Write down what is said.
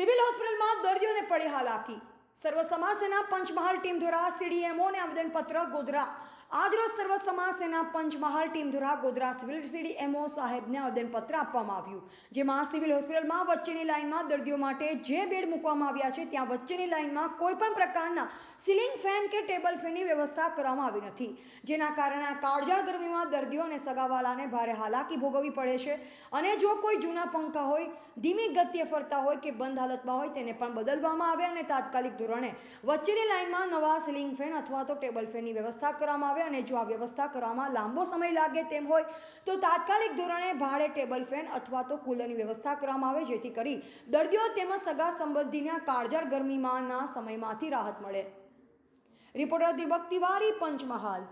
Civil હોસ્પિટલમાં દર્દીઓને પડી હાલાકી. સર્વ સમાજ સેના પંચમહાલ ટીમ દ્વારા સીડીએમઓને આવેદનપત્ર ગોધરા. આજરોજ સર્વ સમાજ સેના પંચમહાલ ટીમ દ્વારા ગોધરા સિવિલ સીડીએમઓ સાહેબને આવેદનપત્ર આપવામાં આવ્યું, જેમાં સિવિલ હોસ્પિટલમાં વચ્ચેની લાઇનમાં દર્દીઓ માટે જે બેડ મૂકવામાં આવ્યા છે ત્યાં વચ્ચેની લાઇનમાં કોઈપણ પ્રકારના સીલિંગ ફેન કે ટેબલ ફેનની વ્યવસ્થા કરવામાં આવી નથી, જેના કારણે આ કાળઝાળ ગરમીમાં દર્દીઓ અને સગાવાલાને ભારે હાલાકી ભોગવવી પડે છે. અને જો કોઈ જૂના પંખા હોય, ધીમી ગતિએ ફરતા હોય કે બંધ હાલતમાં હોય તેને પણ બદલવામાં આવે અને તાત્કાલિક ધોરણે વચ્ચેની લાઇનમાં નવા સીલિંગ ફેન અથવા તો ટેબલ ફેનની વ્યવસ્થા કરવામાં આવે. અને જો આ વ્યવસ્થા કરવામાં લાંબો સમય લાગે તેમ હોય તો તાત્કાલિક ધોરણે ભાડે ટેબલ ફેન અથવા તો કુલરની વ્યવસ્થા કરવામાં આવે, જેથી કરી દર્દીઓ તેમજ સગા સંબંધીના કાળઝાળ ગરમીમાંના સમયમાંથી રાહત મળે. રિપોર્ટર દીપક તિવારી, પંચમહાલ.